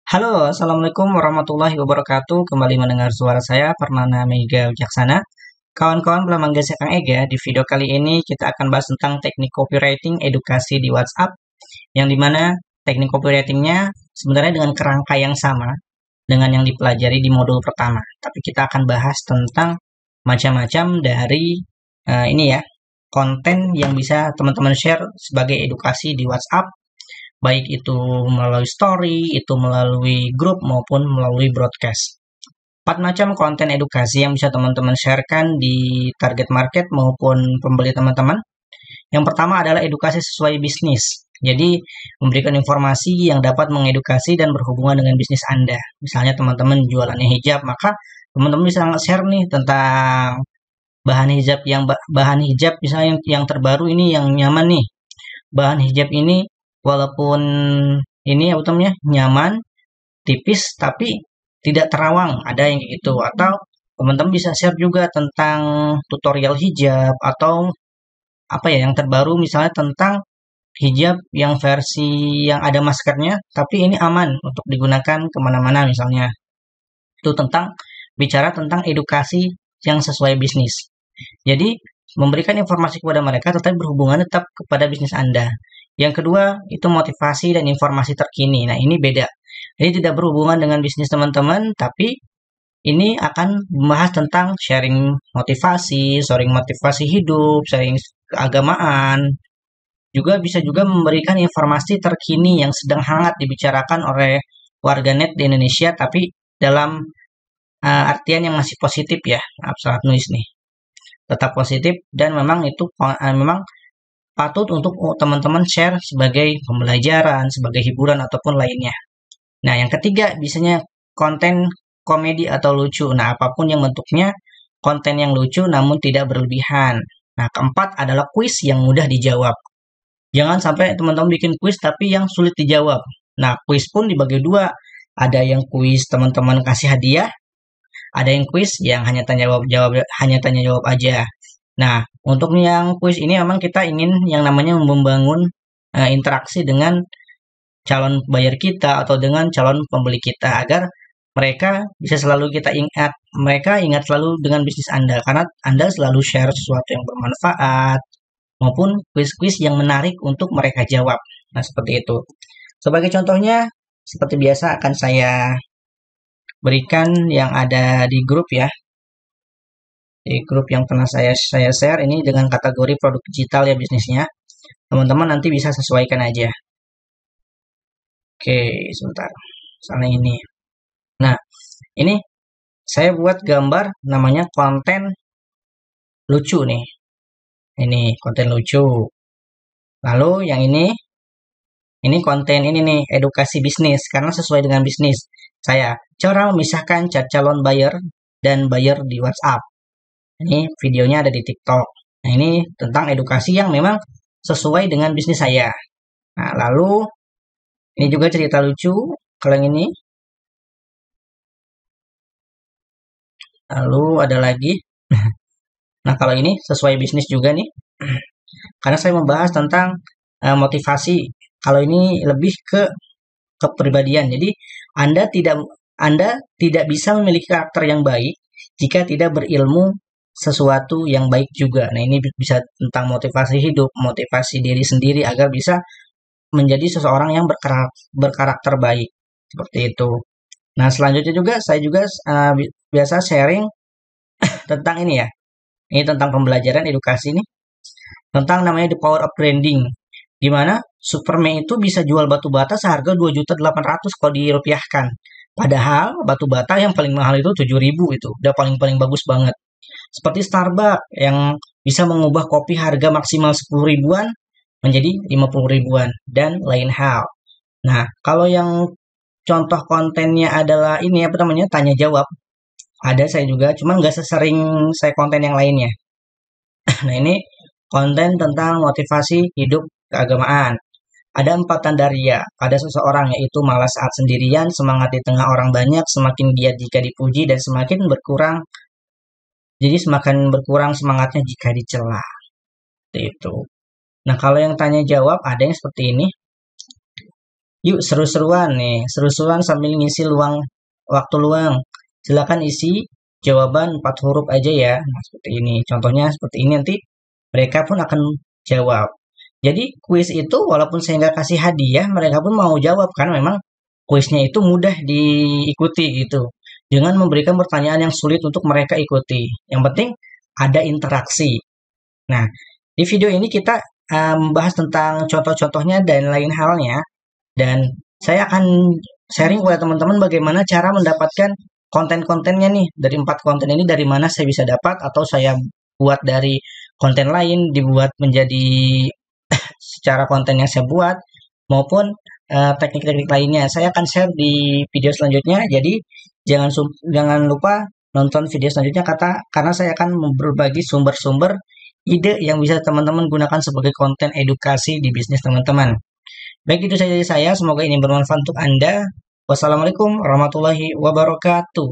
Halo, Assalamualaikum warahmatullahi wabarakatuh. Kembali mendengar suara saya, Pernana Mega Wijaksana. Kawan-kawan pelanggan Kang Ega, di video kali ini kita akan bahas tentang teknik copywriting edukasi di WhatsApp, yang dimana teknik copywritingnya sebenarnya dengan kerangka yang sama dengan yang dipelajari di modul pertama. Tapi kita akan bahas tentang macam-macam dari ini ya, konten yang bisa teman-teman share sebagai edukasi di WhatsApp, baik itu melalui story, itu melalui grup, maupun melalui broadcast. 4 macam konten edukasi yang bisa teman-teman sharekan di target market maupun pembeli teman-teman. Yang pertama adalah edukasi sesuai bisnis. Jadi, memberikan informasi yang dapat mengedukasi dan berhubungan dengan bisnis Anda. Misalnya teman-teman jualannya hijab, maka teman-teman bisa share nih tentang bahan hijab misalnya yang terbaru ini yang nyaman nih. Bahan hijab ini walaupun ini ya utamanya nyaman, tipis tapi tidak terawang, ada yang kayak gitu. Atau teman-teman bisa share juga tentang tutorial hijab atau apa ya yang terbaru misalnya tentang hijab yang versi yang ada maskernya tapi ini aman untuk digunakan kemana-mana misalnya. Itu bicara tentang edukasi yang sesuai bisnis. Jadi memberikan informasi kepada mereka tetapi berhubungan tetap kepada bisnis Anda. Yang kedua, itu motivasi dan informasi terkini. Nah, ini beda. Ini tidak berhubungan dengan bisnis teman-teman, tapi ini akan membahas tentang sharing motivasi hidup, sharing keagamaan. Juga bisa juga memberikan informasi terkini yang sedang hangat dibicarakan oleh warganet di Indonesia, tapi dalam artian yang masih positif ya. Maaf, salah nulis nih. Tetap positif dan memang itu memang patut untuk teman-teman share sebagai pembelajaran, sebagai hiburan ataupun lainnya. Nah, yang ketiga biasanya konten komedi atau lucu. Nah, apapun yang bentuknya konten yang lucu namun tidak berlebihan. Nah, keempat adalah kuis yang mudah dijawab. Jangan sampai teman-teman bikin kuis tapi yang sulit dijawab. Nah, kuis pun dibagi dua. Ada yang kuis teman-teman kasih hadiah, ada yang kuis yang hanya tanya jawab aja. Nah, untuk yang kuis ini memang kita ingin yang namanya membangun interaksi dengan calon buyer kita atau dengan calon pembeli kita agar mereka bisa selalu kita ingat, mereka ingat selalu dengan bisnis Anda karena Anda selalu share sesuatu yang bermanfaat maupun kuis-kuis yang menarik untuk mereka jawab. Nah, seperti itu. Sebagai contohnya, seperti biasa akan saya berikan yang ada di grup ya. Di grup yang pernah saya share ini dengan kategori produk digital ya bisnisnya. Teman-teman nanti bisa sesuaikan aja. Oke, sebentar. Misalnya ini. Nah, ini saya buat gambar namanya konten lucu nih. Ini konten lucu. Lalu yang ini konten ini nih, edukasi bisnis karena sesuai dengan bisnis. Saya cara memisahkan calon buyer dan buyer di WhatsApp. Ini videonya ada di TikTok. Nah, ini tentang edukasi yang memang sesuai dengan bisnis saya. Nah, lalu ini juga cerita lucu. Kalau yang ini. Lalu ada lagi. Nah, kalau ini sesuai bisnis juga nih. Karena saya membahas tentang motivasi. Kalau ini lebih ke kepribadian. Jadi, Anda tidak bisa memiliki karakter yang baik jika tidak berilmu sesuatu yang baik juga. Nah, ini bisa tentang motivasi hidup, motivasi diri sendiri agar bisa menjadi seseorang yang berkarakter baik. Seperti itu. Nah, selanjutnya juga saya juga biasa sharing tentang ini ya. Ini tentang pembelajaran edukasi nih. Tentang namanya The Power of Branding. Gimana Superman itu bisa jual batu bata seharga 2.800.000 kalau dirupiahkan. Padahal batu bata yang paling mahal itu 7.000 itu. Udah paling-paling bagus banget. Seperti Starbucks yang bisa mengubah kopi harga maksimal 10 ribuan menjadi 50 ribuan dan lain hal. Nah, kalau yang contoh kontennya adalah ini apa namanya tanya jawab, ada saya juga, cuma nggak sesering saya konten yang lainnya. Nah, ini konten tentang motivasi hidup keagamaan. Ada 4 tanda ria pada seseorang, yaitu malas saat sendirian, semangat di tengah orang banyak, semakin giat jika dipuji, dan semakin berkurang semangatnya jika dicela. Seperti itu. Nah, kalau yang tanya jawab ada yang seperti ini. Yuk seru-seruan nih, seru-seruan sambil ngisi waktu luang. Silakan isi jawaban 4 huruf aja ya. Nah, seperti ini. Contohnya seperti ini nanti mereka pun akan jawab. Jadi kuis itu walaupun saya nggak kasih hadiah, mereka pun mau jawab karena memang kuisnya itu mudah diikuti gitu. Dengan memberikan pertanyaan yang sulit untuk mereka ikuti. Yang penting ada interaksi. Nah, di video ini kita membahas tentang contoh-contohnya dan lain halnya. Dan saya akan sharing kepada teman-teman bagaimana cara mendapatkan konten-kontennya nih. Dari 4 konten ini dari mana saya bisa dapat atau saya buat dari konten lain dibuat menjadi secara konten yang saya buat maupun teknik-teknik lainnya. Saya akan share di video selanjutnya. Jadi jangan lupa nonton video selanjutnya karena saya akan berbagi sumber-sumber ide yang bisa teman-teman gunakan sebagai konten edukasi di bisnis teman-teman. Baik itu saja dari saya, semoga ini bermanfaat untuk Anda. Wassalamualaikum warahmatullahi wabarakatuh.